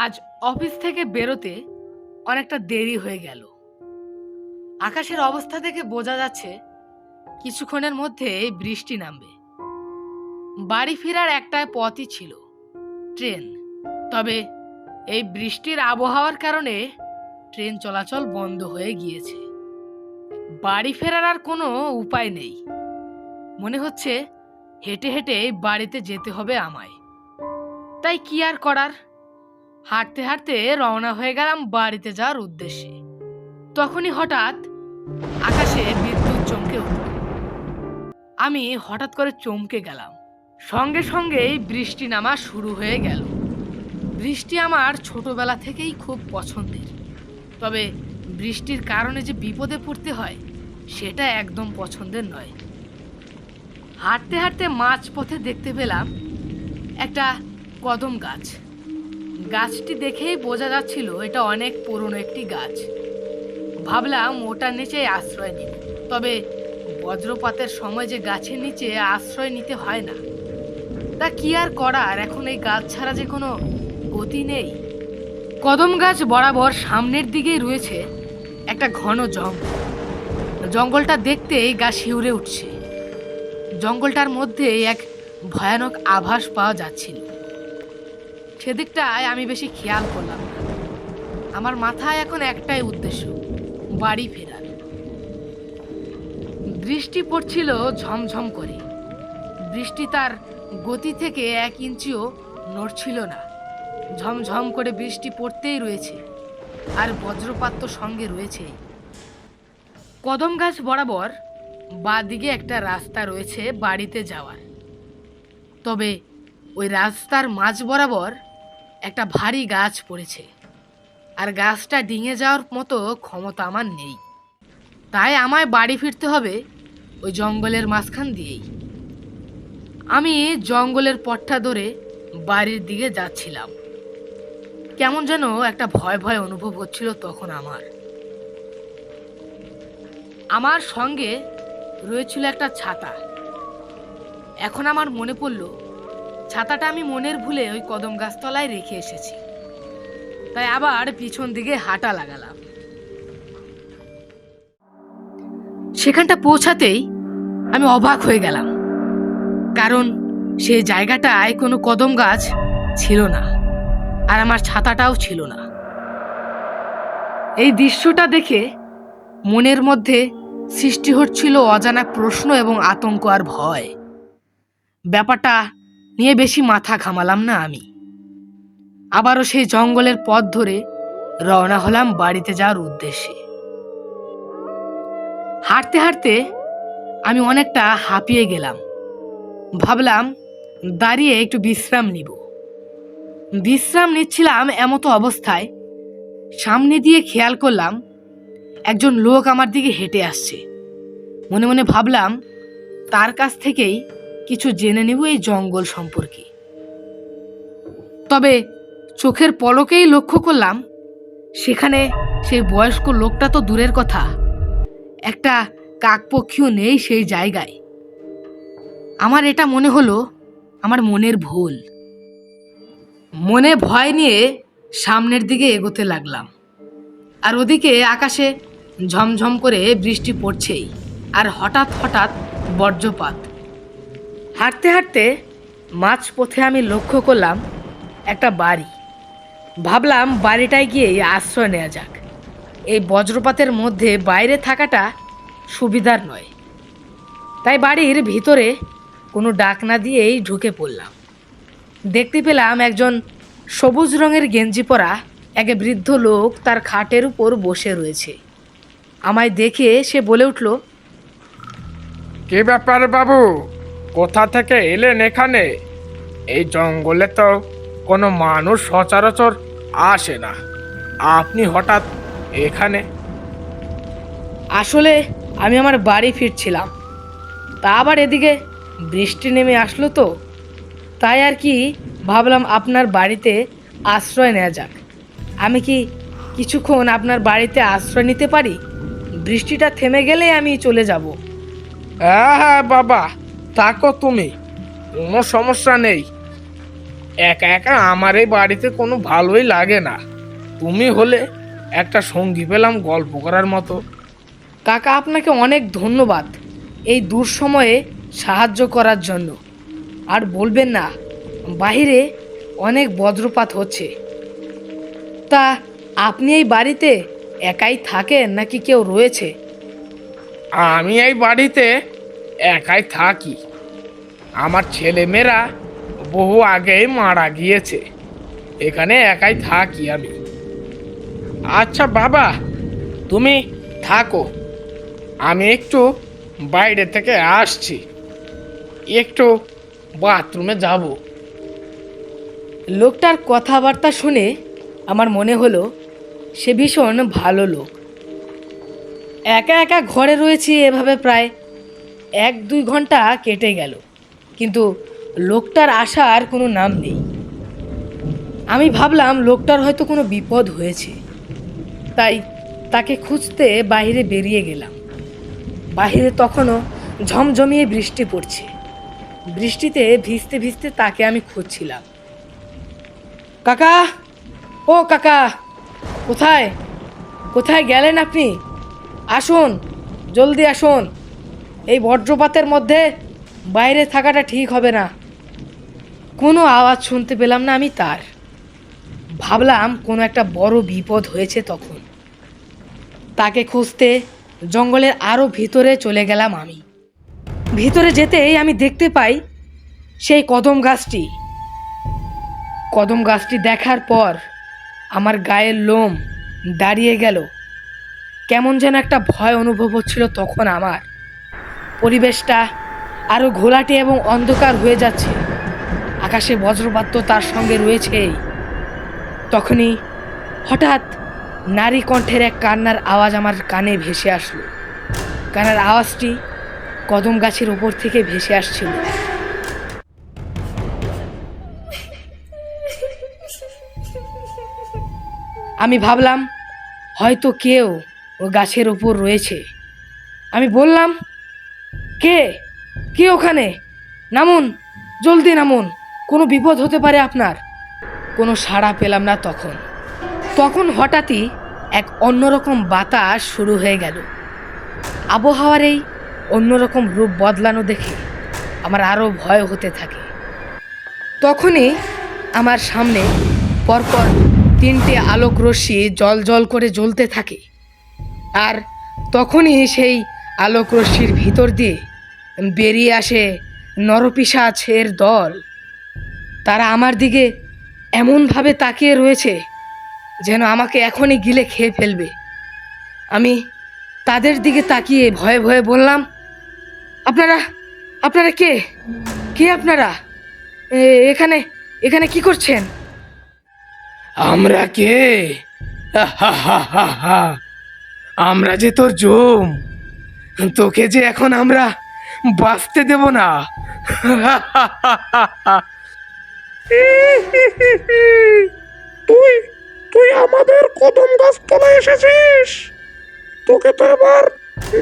আজ অফিস থেকে বেরোতে অনেকটা দেরি হয়ে গেল। আকাশের অবস্থা দেখে বোঝা যাচ্ছে কিছুক্ষণের মধ্যেই বৃষ্টি নামবে। বাড়ি ফেরার একটাই পথই ছিল, ট্রেন। তবে এই বৃষ্টির আবহাওয়ার কারণে ট্রেন চলাচল বন্ধ হয়ে গিয়েছে। বাড়ি ফেরার আর কোনো উপায় নেই। মনে হচ্ছে হেঁটে হেঁটে বাড়িতে যেতে হবে আমায়। তাই কি আর করার, হাঁটতে হাঁটতে রওনা হয়ে গেলাম বাড়িতে যাওয়ার উদ্দেশ্যে। তখনই হঠাৎ আকাশে বিদ্যুৎ চমকে উঠল। আমি হঠাৎ করে চমকে গেলাম। সঙ্গে সঙ্গেই বৃষ্টি নামা শুরু হয়ে গেল। বৃষ্টি আমার ছোটবেলা থেকেই খুব পছন্দের। তবে বৃষ্টির কারণে যে বিপদে পড়তে হয় সেটা একদম পছন্দের নয়। হাঁটতে হাঁটতে মাঝপথে দেখতে পেলাম একটা কদম গাছ। গাছটি দেখেই বোঝা যাচ্ছিল এটা অনেক পুরনো একটি গাছ। ভাবলাম ওটার নিচে আশ্রয় নিব। তবে বজ্রপাতের সময় যে গাছের নিচে আশ্রয় নিতে হয় না, তা কি আর করার। এখন এই গাছ ছাড়া যে কোনো গতি নেই। কদম গাছ বরাবর সামনের দিকেই রয়েছে একটা ঘন জঙ্গল। জঙ্গলটা দেখতেই গা শিউরে উঠছে। জঙ্গলটার মধ্যে এক ভয়ানক আভাস পাওয়া যাচ্ছিল। সেদিকটায় আমি বেশি খেয়াল করলাম না। আমার মাথায় এখন একটাই উদ্দেশ্য, বাড়ি ফেরার। বৃষ্টি পড়ছিল ঝমঝম করে। বৃষ্টি তার গতি থেকে 1 ইঞ্চিও নড়ছিল না। ঝমঝম করে বৃষ্টি পড়তেই রয়েছে, আর বজ্রপাত তো সঙ্গে রয়েছে। কদম গাছ বরাবর বাঁদিকে একটা রাস্তা রয়েছে বাড়িতে যাওয়ার। তবে ওই রাস্তার মাঝ বরাবর একটা ভারী গাছ পড়েছে, আর গাছটা ডিঙে যাওয়ার মতো ক্ষমতা আমার নেই। তাই আমায় বাড়ি ফিরতে হবে ওই জঙ্গলের মাঝখান দিয়েই। আমি জঙ্গলের পথটা ধরে বাড়ির দিকে যাচ্ছিলাম। কেমন যেন একটা ভয় ভয় অনুভব হচ্ছিল তখন আমার সঙ্গে রয়েছিল একটা ছাতা। এখন আমার মনে পড়ল ছাতাটা আমি মনের ভুলে ওই কদম গাছতলায় রেখে এসেছি। তাই আবার পিছন দিকে হাঁটা লাগালাম। সেখানটা পৌঁছাতেই আমি অবাক হয়ে গেলাম, কারণ সেই জায়গাটায় কোনো কদম গাছ ছিল না, আর আমার ছাতাটাও ছিল না। এই দৃশ্যটা দেখে মনের মধ্যে সৃষ্টি হচ্ছিল অজানা প্রশ্ন এবং আতঙ্ক আর ভয়। ব্যাপারটা নিয়ে বেশি মাথা ঘামালাম না আমি। আবারও সেই জঙ্গলের পথ ধরে রওনা হলাম বাড়িতে যাওয়ার উদ্দেশ্যে। হাঁটতে হাঁটতে আমি অনেকটা হাঁপিয়ে গেলাম। ভাবলাম দাঁড়িয়ে একটু বিশ্রাম নিব। বিশ্রাম নিচ্ছিলাম, এমতো অবস্থায় সামনে দিয়ে খেয়াল করলাম একজন লোক আমার দিকে হেঁটে আসছে। মনে মনে ভাবলাম তার কাছ থেকেই কিছু জেনে নেব এই জঙ্গল সম্পর্কে। তবে চোখের পলকেই লক্ষ্য করলাম সেখানে সেই বয়স্ক লোকটা তো দূরের কথা, একটা কাকপক্ষীও নেই সেই জায়গায়। আমার এটা মনে হলো আমার মনের ভুল। মনে ভয় নিয়ে সামনের দিকে এগোতে লাগলাম। আর ওদিকে আকাশে ঝমঝম করে বৃষ্টি পড়ছেই, আর হঠাৎ হঠাৎ বজ্রপাত। হাঁটতে হাঁটতে মাঝপথে আমি লক্ষ্য করলাম একটা বাড়ি। ভাবলাম বাড়িটায় গিয়ে আশ্রয় নেওয়া যাক। এই বজ্রপাতের মধ্যে বাইরে থাকাটা সুবিধার নয়। তাই বাড়ির ভিতরে কোনো ডাক না দিয়েই ঢুকে পড়লাম। দেখতে পেলাম একজন সবুজ রঙের গেঞ্জি পরা এক বৃদ্ধ লোক তার খাটের উপর বসে রয়েছে। আমায় দেখে সে বলে উঠল, কি ব্যাপার বাবু, কোথা থেকে এলেন এখানে? এই জঙ্গলে তো কোনো মানুষ সচরাচর আসে না, আপনি হঠাৎ এখানে? আসলে আমি আমার বাড়ি ফিরছিলাম, তা আবার এদিকে বৃষ্টি নেমে আসলো, তো তাই আর কি ভাবলাম আপনার বাড়িতে আশ্রয় নেওয়া যাক। আমি কি কিছুক্ষণ আপনার বাড়িতে আশ্রয় নিতে পারি? বৃষ্টিটা থেমে গেলে আমি চলে যাব। হ্যাঁ হ্যাঁ বাবা, থাকো তুমি, কোনো সমস্যা নেই। একা একা আমার এই বাড়িতে কোনো ভালোই লাগে না। তুমি হলে একটা সঙ্গী পেলাম গল্প করার মতো। কাকা, আপনাকে অনেক ধন্যবাদ এই দুঃসময়ে সাহায্য করার জন্য। আর বলবেন না, বাইরে অনেক বজ্রপাত হচ্ছে। তা আপনি এই বাড়িতে একাই থাকেন নাকি কেউ রয়েছে? আমি এই বাড়িতে একাই থাকি। আমার ছেলেমেয়েরা বহু আগেই মারা গিয়েছে। এখানে একাই থাকি আমি। আচ্ছা বাবা, তুমি থাকো, আমি একটু বাইরে থেকে আসছি, একটু বাথরুমে যাব। লোকটার কথাবার্তা শুনে আমার মনে হলো সে ভীষণ ভালো লোক। একা একা ঘরে রয়েছি এভাবে প্রায় 1-2 ঘন্টা কেটে গেল, কিন্তু লোকটার আসার কোনো নাম নেই। আমি ভাবলাম লোকটার হয়তো কোনো বিপদ হয়েছে, তাই তাকে খুঁজতে বাইরে বেরিয়ে গেলাম। বাইরে তখনও ঝমঝমিয়ে বৃষ্টি পড়ছে। বৃষ্টিতে ভিজতে ভিজতে তাকে আমি খুঁজছিলাম। কাকা, ও কাকা, কোথায় কোথায় গেলেন আপনি? আসুন, জলদি আসুন। এই বজ্রপাতের মধ্যে বাইরে থাকাটা ঠিক হবে না। কোনো আওয়াজ শুনতে পেলাম না আমি তার। ভাবলাম কোনো একটা বড় বিপদ হয়েছে তখন। তাকে খুঁজতে জঙ্গলের আরও ভিতরে চলে গেলাম আমি। ভিতরে যেতেই আমি দেখতে পাই সেই কদম গাছটি। কদম গাছটি দেখার পর আমার গায়ের লোম দাঁড়িয়ে গেল। কেমন যেন একটা ভয় অনুভব হচ্ছিল তখন আমার। পরিবেশটা আরও ঘোলাটে এবং অন্ধকার হয়ে যাচ্ছে। আকাশে বজ্রপাত তো তার সঙ্গে রয়েছেই। তখনই হঠাৎ নারী কণ্ঠের এক কান্নার আওয়াজ আমার কানে ভেসে আসলো। কান্নার আওয়াজটি কদম গাছের ওপর থেকে ভেসে আসছিল। আমি ভাবলাম হয়তো কেউ ও গাছের ওপর রয়েছে। আমি বললাম, কে কে ওখানে? নামুন, জলদি নামুন, কোনো বিপদ হতে পারে আপনার। কোনো সাড়া পেলাম না তখন। তখন হঠাৎই এক অন্যরকম বাতাস শুরু হয়ে গেল। আবহাওয়ার এই অন্যরকম রূপ বদলানো দেখে আমার আরও ভয় হতে থাকে। তখনই আমার সামনে পরপর 3টে আলোক রশ্মি জল জল করে জ্বলতে থাকে। আর তখনই সেই আলোক রশ্মির ভিতর দিয়ে বেরিয়ে আসে নরপিশাচের দল। তারা আমার দিকে এমনভাবে তাকিয়ে রয়েছে যেন আমাকে এখনই গিলে খেয়ে ফেলবে। আমি তাদের দিকে তাকিয়ে ভয়ে ভয়ে বললাম, আপনারা আপনারা কে কে আপনারা এখানে এখানে কি করছেন? আমরা কে? আমরা যে তোর জম, তোকে যে এখন আমরা বাঁচতে দেব না। তুই তুই আমাদের কদম গাছ তলায় এসেছিস, তোকে তো এবার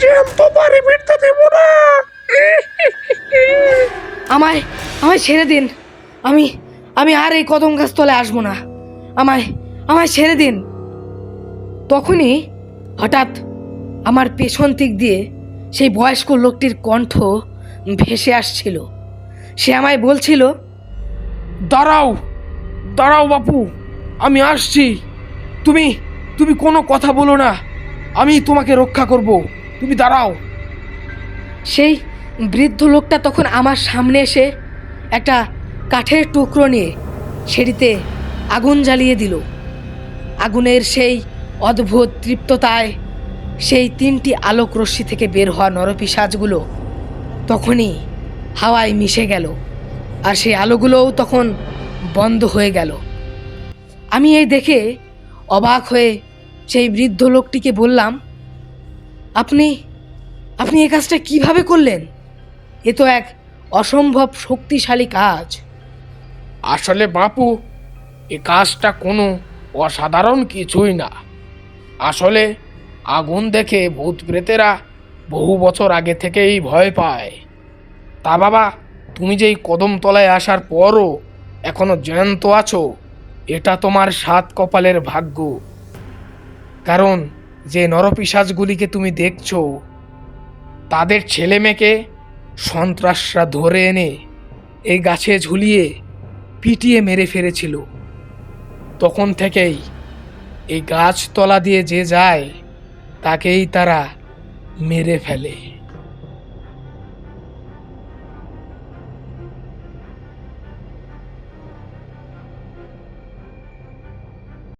জ্যান্ত বাড়ি ফিরতে দেব না। আমায় আমায় ছেড়ে দিন। আমি আমি আর এই কদম গাছ তলায় আসবো না। আমায় আমায় ছেড়ে দিন। তখনই হঠাৎ আমার পেছন দিক দিয়ে সেই বয়স্ক লোকটির কণ্ঠ ভেসে আসছিল। সে আমায় বলছিল, দাঁড়াও দাঁড়াও বাপু, আমি আসছি। তুমি তুমি কোনো কথা বলো না, আমি তোমাকে রক্ষা করব, তুমি দাঁড়াও। সেই বৃদ্ধ লোকটা তখন আমার সামনে এসে একটা কাঠের টুকরো নিয়ে সিঁড়িতে আগুন জ্বালিয়ে দিল। আগুনের সেই অদ্ভুত তৃপ্ততায় সেই 3টি আলোক রশ্মি থেকে বের হওয়া নরপিশাচগুলো তখনই হাওয়ায় মিশে গেল, আর সেই আলোগুলোও তখন বন্ধ হয়ে গেল। আমি এই দেখে অবাক হয়ে সেই বৃদ্ধ লোকটিকে বললাম, আপনি আপনি এই কাজটা কিভাবে করলেন? এ তো এক অসম্ভব শক্তিশালী কাজ। আসলে বাপু, এ কাজটা কোনো অসাধারণ কিছুই না। আসলে আগুন দেখে ভূত প্রেতেরা বহু বছর আগে থেকেই ভয় পায়। তা বাবা, তুমি যে এই কদম তলায় আসার পরও এখনো জ্যান্ত আছো, এটা তোমার সাত কপালের ভাগ্য। কারণ যে নরপিশাচগুলিকে তুমি দেখছো, তাদের ছেলে মেয়েকে সন্ত্রাসরা ধরে এনে এই গাছে ঝুলিয়ে পিটিয়ে মেরে ফেলেছিল। তখন থেকেই এই গাছতলা দিয়ে যে যায় তাকেই তারা মেরে ফেলে।